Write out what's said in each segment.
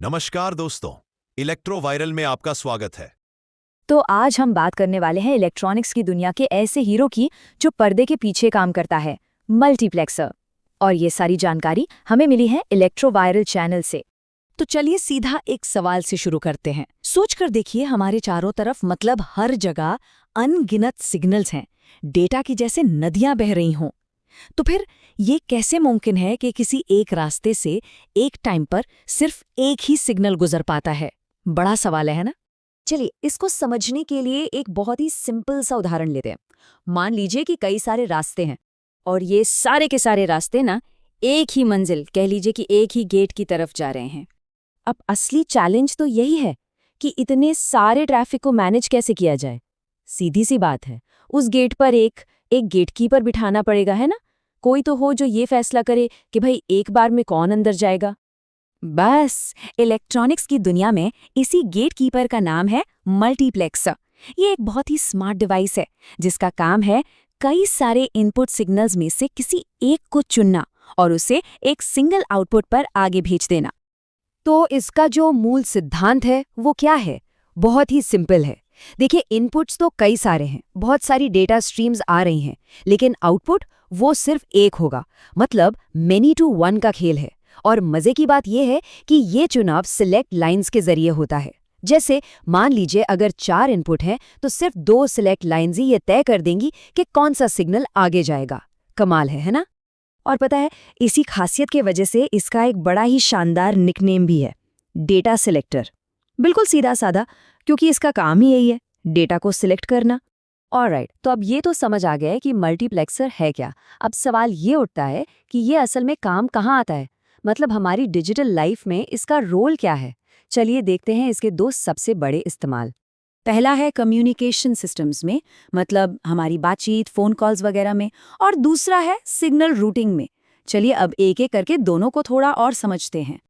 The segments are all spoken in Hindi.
नमस्कार दोस्तों, इलेक्ट्रो वायरल में आपका स्वागत है। तो आज हम बात करने वाले हैं इलेक्ट्रॉनिक्स की दुनिया के ऐसे हीरो की जो पर्दे के पीछे काम करता है, मल्टीप्लेक्सर। और ये सारी जानकारी हमें मिली है इलेक्ट्रो वायरल चैनल से। तो चलिए सीधा एक सवाल से शुरू करते हैं। सोचकर देखिए, हमारे चारों तरफ मतलब हर जगह अनगिनत सिग्नल्स हैं, डेटा की जैसे नदियां बह रही हों। तो फिर ये कैसे मुमकिन है कि किसी एक रास्ते से एक टाइम पर सिर्फ एक ही सिग्नल गुजर पाता है? बड़ा सवाल है ना? चलिए इसको समझने के लिए एक बहुत ही सिंपल सा उदाहरण लेते हैं। मान लीजिए कि कई सारे रास्ते हैं और ये सारे के सारे रास्ते ना एक ही मंजिल, कह लीजिए कि एक ही गेट की तरफ जा रहे हैं। अब असली चैलेंज तो यही है कि इतने सारे ट्रैफिक को मैनेज कैसे किया जाए। सीधी सी बात है, उस गेट पर एक गेटकीपर बिठाना पड़ेगा, है ना? कोई तो हो जो ये फैसला करे कि भाई एक बार में कौन अंदर जाएगा। बस इलेक्ट्रॉनिक्स की दुनिया में इसी गेटकीपर का नाम है मल्टीप्लेक्सर। ये एक बहुत ही स्मार्ट डिवाइस है जिसका काम है कई सारे इनपुट सिग्नल्स में से किसी एक को चुनना और उसे एक सिंगल आउटपुट पर आगे भेज देना। तो इसका जो मूल सिद्धांत है वो क्या है? बहुत ही सिंपल है। देखिए, इनपुट्स तो कई सारे हैं, बहुत सारी डेटा स्ट्रीम्स आ रही हैं, लेकिन आउटपुट वो सिर्फ एक होगा। मतलब मेनी टू वन का खेल है। और मजे की बात यह है कि ये चुनाव सिलेक्ट लाइंस के जरिए होता है। जैसे मान लीजिए अगर 4 इनपुट हैं तो सिर्फ 2 सिलेक्ट लाइंस ही ये तय कर देंगी कि कौन सा सिग्नल आगे जाएगा। कमाल है ना? और पता है, इसी खासियत की वजह से इसका एक बड़ा ही शानदार निकनेम भी है, डेटा सिलेक्टर। बिल्कुल सीधा साधा, क्योंकि इसका काम ही यही है, डेटा को सिलेक्ट करना। ऑलराइट, तो अब ये तो समझ आ गया है कि मल्टीप्लेक्सर है क्या। अब सवाल ये उठता है कि ये असल में काम कहाँ आता है, मतलब हमारी डिजिटल लाइफ में इसका रोल क्या है। चलिए देखते हैं इसके 2 सबसे बड़े इस्तेमाल। पहला है कम्युनिकेशन सिस्टम्स में, मतलब हमारी बातचीत, फ़ोन कॉल्स वगैरह में, और दूसरा है सिग्नल रूटिंग में। चलिए अब एक एक करके दोनों को थोड़ा और समझते हैं।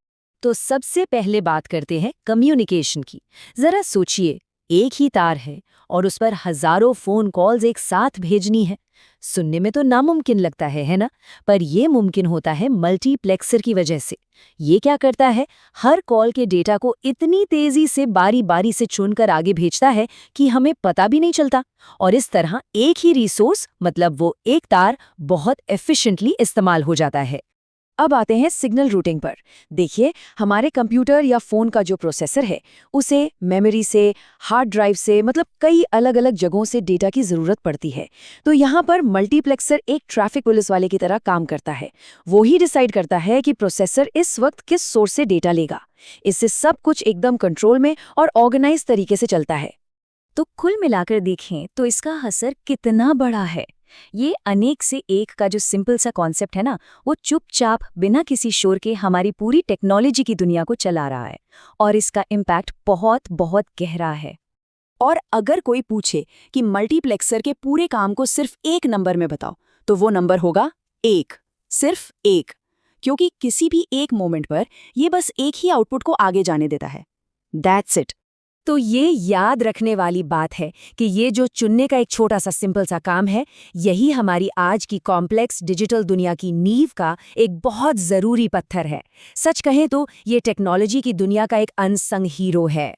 तो सबसे पहले बात करते हैं कम्युनिकेशन की। ज़रा सोचिए, एक ही तार है और उस पर हजारों फ़ोन कॉल्स एक साथ भेजनी है। सुनने में तो नामुमकिन लगता है ना? पर यह मुमकिन होता है मल्टीप्लेक्सर की वजह से। ये क्या करता है, हर कॉल के डेटा को इतनी तेजी से बारी बारी से चुनकर आगे भेजता है कि हमें पता भी नहीं चलता। और इस तरह एक ही रिसोर्स, मतलब वो एक तार, बहुत एफिशिएंटली इस्तेमाल हो जाता है। अब आते हैं सिग्नल रूटिंग पर। देखिए, हमारे कंप्यूटर या फ़ोन का जो प्रोसेसर है, उसे मेमोरी से, हार्ड ड्राइव से, मतलब कई अलग अलग जगहों से डेटा की ज़रूरत पड़ती है। तो यहाँ पर मल्टीप्लेक्सर एक ट्रैफिक पुलिस वाले की तरह काम करता है। वो ही डिसाइड करता है कि प्रोसेसर इस वक्त किस सोर्स से डेटा लेगा। इससे सब कुछ एकदम कंट्रोल में और ऑर्गेनाइज तरीके से चलता है। तो कुल मिलाकर देखें तो इसका असर कितना बड़ा है। ये अनेक से एक का जो सिंपल सा कॉन्सेप्ट है ना, वो चुपचाप बिना किसी शोर के हमारी पूरी टेक्नोलॉजी की दुनिया को चला रहा है। और इसका इम्पैक्ट बहुत बहुत गहरा है। और अगर कोई पूछे कि मल्टीप्लेक्सर के पूरे काम को सिर्फ एक नंबर में बताओ, तो वो नंबर होगा 1। सिर्फ 1। क्योंकि किसी भी एक मोमेंट पर ये बस एक ही आउटपुट को आगे जाने देता है। That's it. तो ये याद रखने वाली बात है कि ये जो चुनने का एक छोटा सा सिंपल सा काम है, यही हमारी आज की कॉम्प्लेक्स डिजिटल दुनिया की नींव का एक बहुत ज़रूरी पत्थर है। सच कहें तो ये टेक्नोलॉजी की दुनिया का एक अनसंग हीरो है।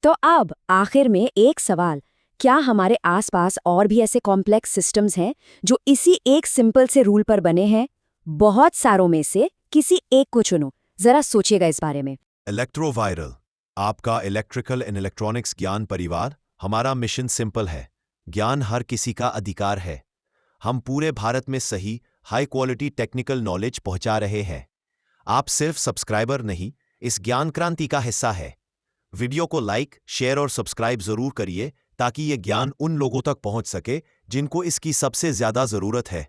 तो अब आखिर में एक सवाल, क्या हमारे आसपास और भी ऐसे कॉम्प्लेक्स सिस्टम्स हैं जो इसी एक सिंपल से रूल पर बने हैं? बहुत सारों में से किसी एक को चुनो। जरा सोचिएगा इस बारे में। इलेक्ट्रो वायरल, आपका इलेक्ट्रिकल एंड इलेक्ट्रॉनिक्स ज्ञान परिवार। हमारा मिशन सिंपल है, ज्ञान हर किसी का अधिकार है। हम पूरे भारत में सही, हाई क्वालिटी टेक्निकल नॉलेज पहुंचा रहे हैं। आप सिर्फ सब्सक्राइबर नहीं, इस ज्ञान क्रांति का हिस्सा है। वीडियो को लाइक, शेयर और सब्सक्राइब जरूर करिए ताकि ये ज्ञान उन लोगों तक पहुंच सके जिनको इसकी सबसे ज्यादा जरूरत है।